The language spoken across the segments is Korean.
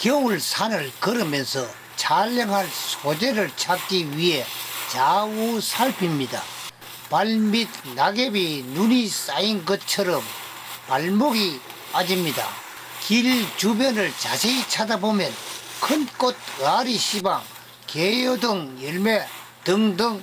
겨울 산을 걸으면서 촬영할 소재를 찾기 위해 좌우 살핍니다. 발밑 낙엽이 눈이 쌓인 것처럼 발목이 아집니다. 길 주변을 자세히 찾아보면 큰 꽃, 의아리 시방, 개요등 열매 등등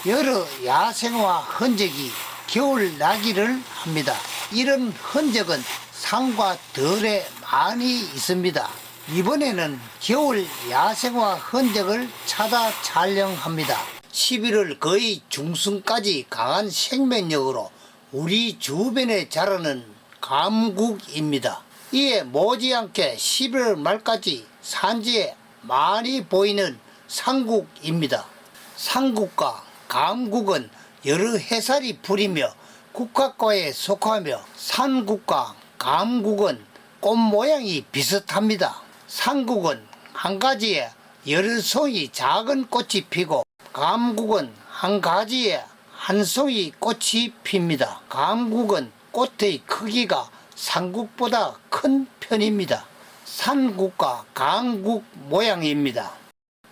여러 야생화 흔적이 겨울 나기를 합니다. 이런 흔적은 산과 들에 많이 있습니다. 이번에는 겨울 야생화 흔적을 찾아 촬영합니다. 11월 거의 중순까지 강한 생명력으로 우리 주변에 자라는 감국입니다. 이에 못지않게 11월 말까지 산지에 많이 보이는 상국입니다. 상국과 감국은 여러 해살이 부리며 국화과에 속하며 산국과 감국은 꽃 모양이 비슷합니다. 상국은 한 가지에 여러 송이 작은 꽃이 피고 감국은 한 가지에 한 송이 꽃이 핍니다. 감국은 꽃의 크기가 상국보다 큰 편입니다. 산국과 감국 모양입니다.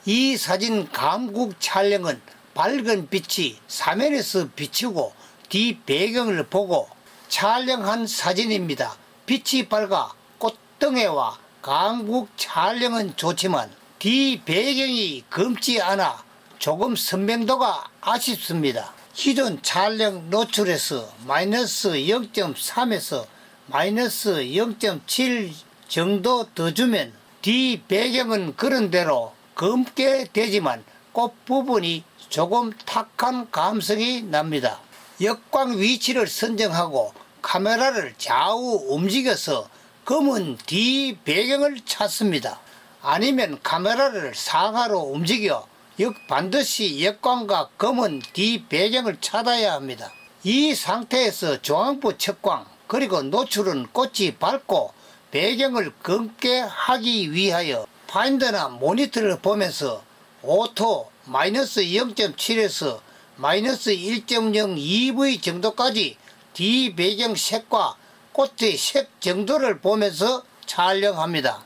이 사진 감국 촬영은 밝은 빛이 사면에서 비추고 뒤 배경을 보고 촬영한 사진입니다. 빛이 밝아 꽃등에와 감국 촬영은 좋지만 뒤 배경이 검지 않아 조금 선명도가 아쉽습니다. 기존 촬영 노출에서 마이너스 0.3에서 마이너스 0.7 정도 더 주면 뒤 배경은 그런대로 검게 되지만 꽃 부분이 조금 탁한 감성이 납니다. 역광 위치를 선정하고 카메라를 좌우 움직여서 검은 뒤 배경을 찾습니다. 아니면 카메라를 상하로 움직여 반드시 역광과 검은 뒤 배경을 찾아야 합니다. 이 상태에서 중앙부 측광 그리고 노출은 꽃이 밝고 배경을 검게 하기 위하여 파인더나 모니터를 보면서 오토 마이너스 0.7에서 마이너스 1.0 EV 정도까지 뒤 배경 색과 꽃의 색 정도를 보면서 촬영합니다.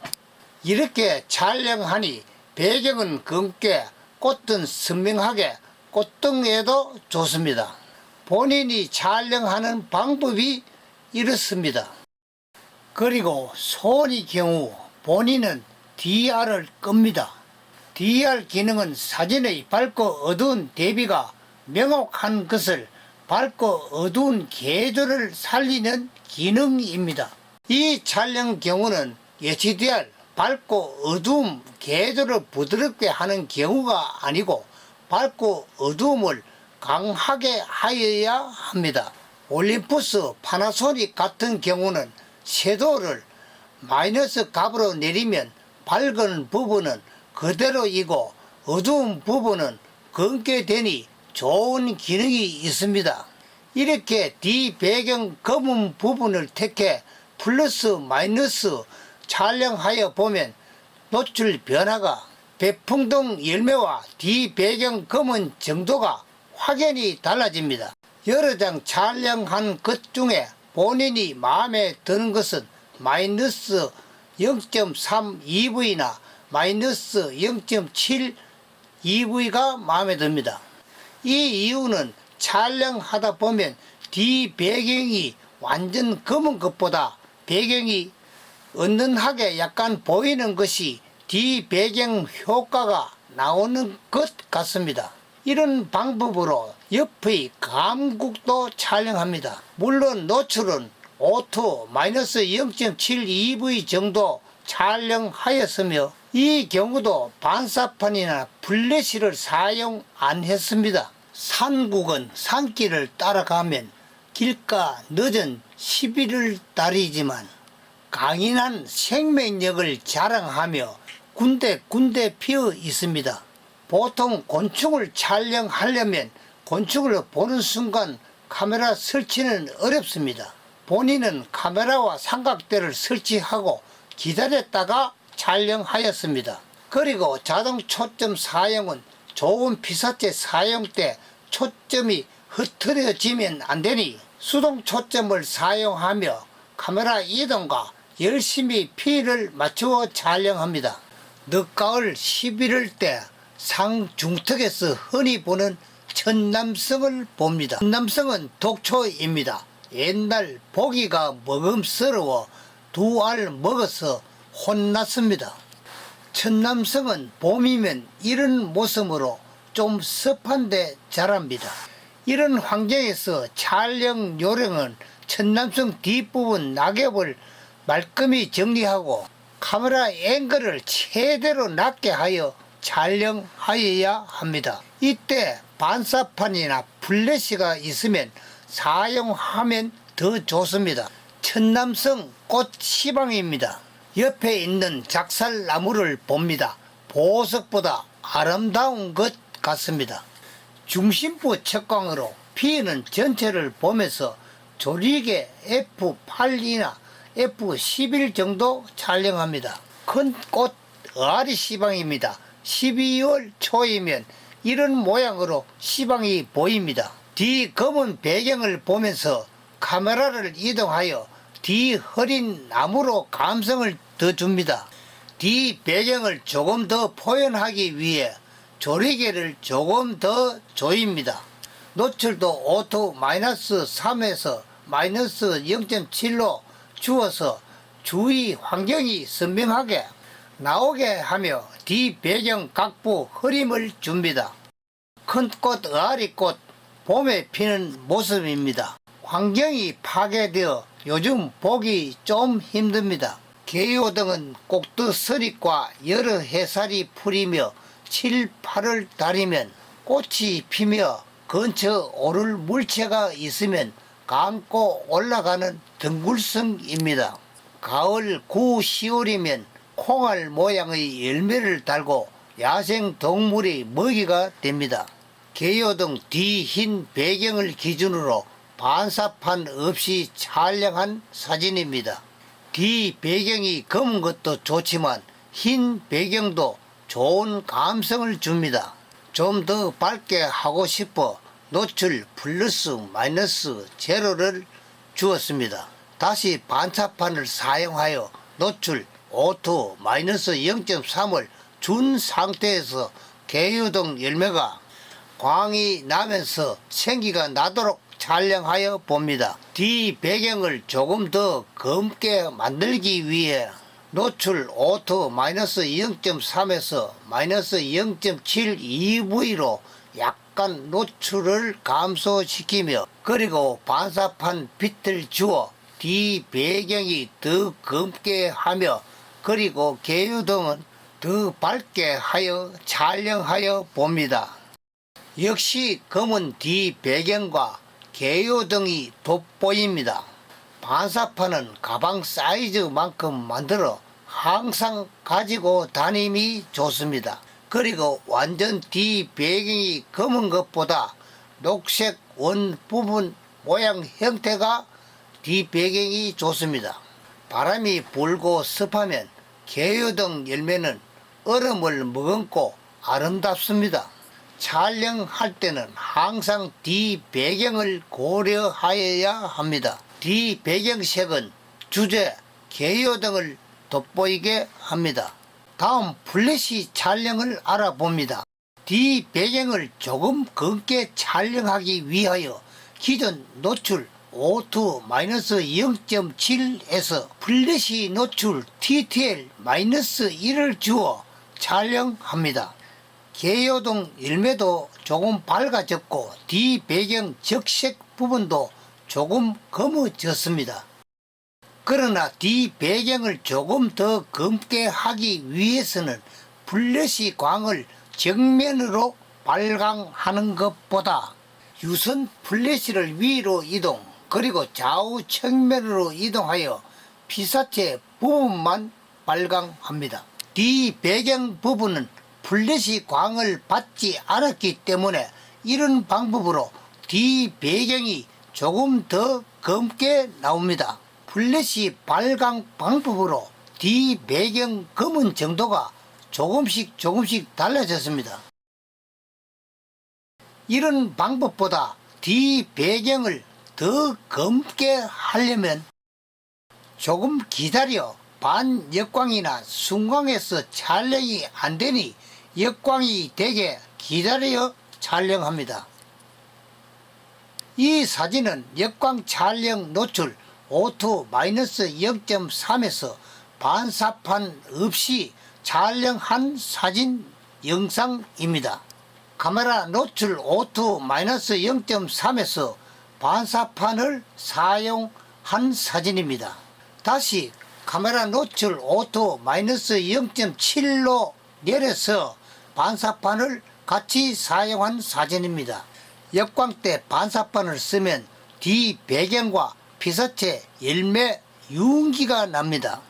이렇게 촬영하니 배경은 검게 꽃은 선명하게 꽃등에도 좋습니다. 본인이 촬영하는 방법이 이렇습니다. 그리고 손의 경우 본인은 DR을 끕니다. DR 기능은 사진의 밝고 어두운 대비가 명확한 것을 밝고 어두운 계절을 살리는 기능입니다. 이 촬영 경우는 HDR 밝고 어두움 계절을 부드럽게 하는 경우가 아니고 밝고 어두움을 강하게 하여야 합니다. 올림푸스, 파나소닉 같은 경우는 섀도우를 마이너스 값으로 내리면 밝은 부분은 그대로이고 어두운 부분은 검게 되니 좋은 기능이 있습니다. 이렇게 뒤 배경 검은 부분을 택해 플러스 마이너스 촬영하여 보면 노출 변화가 백풍등 열매와 뒤 배경 검은 정도가 확연히 달라집니다. 여러 장 촬영한 것 중에 본인이 마음에 드는 것은 마이너스 0.3 EV나 마이너스 0.7 EV가 마음에 듭니다. 이 이유는 촬영하다 보면 뒤 배경이 완전 검은 것보다 배경이 은은하게 약간 보이는 것이 뒤 배경 효과가 나오는 것 같습니다. 이런 방법으로 옆의 감국도 촬영합니다. 물론 노출은 오토 마이너스 0.7 EV 정도 촬영하였으며 이 경우도 반사판이나 플래시를 사용 안 했습니다. 산국은 산길을 따라가면 길가 늦은 11월 달이지만 강인한 생명력을 자랑하며 군데군데 피어 있습니다. 보통 곤충을 촬영하려면 곤충을 보는 순간 카메라 설치는 어렵습니다. 본인은 카메라와 삼각대를 설치하고 기다렸다가 촬영하였습니다. 그리고 자동 초점 사용은 좋은 피사체 사용 때 초점이 흐트러지면 안되니 수동 초점을 사용하며 카메라 이동과 열심히 필을 맞추어 촬영합니다. 늦가을 11월 때 상중턱에서 흔히 보는 천남성을 봅니다. 천남성은 독초입니다. 옛날 보기가 먹음스러워 두 알 먹어서 혼났습니다. 천남성은 봄이면 이런 모습으로 좀 습한데 자랍니다. 이런 환경에서 촬영 요령은 천남성 뒷부분 낙엽을 말끔히 정리하고 카메라 앵글을 최대로 낮게 하여 촬영하여야 합니다. 이때 반사판이나 플래시가 있으면 사용하면 더 좋습니다. 천남성 꽃 시방입니다. 옆에 있는 작살나무를 봅니다. 보석보다 아름다운 것 같습니다. 중심부 측광으로 피는 전체를 보면서 조리개 F8이나 F11 정도 촬영합니다. 큰 꽃 어아리 시방입니다. 12월 초이면 이런 모양으로 시방이 보입니다. 뒤 검은 배경을 보면서 카메라를 이동하여 뒤 흐린 나무로 감성을 더 줍니다. 뒤 배경을 조금 더 표현하기 위해 조리개를 조금 더 조입니다. 노출도 오토 -3에서 -0.7로 주어서 주위 환경이 선명하게 나오게 하며 뒤 배경 각부 흐림을 줍니다. 큰 꽃 어아리꽃 봄에 피는 모습입니다. 환경이 파괴되어 요즘 보기 좀 힘듭니다. 개요등은 꼭두 서릿과 여러 해살이 풀이며 7, 8월 달이면 꽃이 피며 근처 오를 물체가 있으면 감고 올라가는 덩굴성입니다. 가을 9, 10월이면 콩알 모양의 열매를 달고 야생 동물의 먹이가 됩니다. 개요등 뒤 흰 배경을 기준으로 반사판 없이 촬영한 사진입니다. 뒤 배경이 검은 것도 좋지만 흰 배경도 좋은 감성을 줍니다. 좀 더 밝게 하고 싶어 노출 플러스 마이너스 제로를 주었습니다. 다시 반사판을 사용하여 노출 오토 마이너스 0.3을 준 상태에서 개요등 열매가 광이 나면서 생기가 나도록 촬영하여 봅니다. 뒤 배경을 조금 더 검게 만들기 위해 노출 오토 마이너스 0.3에서 마이너스 0.7 EV로 약간 노출을 감소시키며 그리고 반사판 빛을 주어 뒤 배경이 더 검게 하며 그리고 개요등은 더 밝게 하여 촬영하여 봅니다. 역시 검은 뒤 배경과 개요등이 돋보입니다. 반사판은 가방 사이즈만큼 만들어 항상 가지고 다님이 좋습니다. 그리고 완전 뒤 배경이 검은 것보다 녹색 원 부분 모양 형태가 뒤 배경이 좋습니다. 바람이 불고 습하면 개요등 열매는 얼음을 머금고 아름답습니다. 촬영할 때는 항상 뒤 배경을 고려하여야 합니다. 뒤 배경색은 주제, 개요등을 돋보이게 합니다. 다음 플래시 촬영을 알아봅니다. 뒤 배경을 조금 검게 촬영하기 위하여 기존 노출 오토 -0.7에서 플래시 노출 TTL-1을 주어 촬영합니다. 개요등 열매도 조금 밝아졌고 뒤 배경 적색 부분도 조금 검어졌습니다. 그러나 뒤 배경을 조금 더 검게 하기 위해서는 플래시 광을 정면으로 발광하는 것보다 유선 플래시를 위로 이동 그리고 좌우 측면으로 이동하여 피사체 부분만 발광합니다. 뒤 배경 부분은 플래시 광을 받지 않았기 때문에 이런 방법으로 뒤 배경이 조금 더 검게 나옵니다. 플래시 발광 방법으로 뒤 배경 검은 정도가 조금씩 달라졌습니다. 이런 방법보다 뒤 배경을 더 검게 하려면 조금 기다려 반역광이나 순광에서 촬영이 안되니 역광이 되게 기다려 촬영합니다. 이 사진은 역광 촬영 노출 O2-0.3에서 반사판 없이 촬영한 사진 영상입니다. 카메라 노출 O2-0.3에서 반사판을 사용한 사진입니다. 다시 카메라 노출 O2-0.7로 내려서 반사판을 같이 사용한 사진입니다. 역광 때 반사판을 쓰면 뒤 배경과 피사체 열매 윤기가 납니다.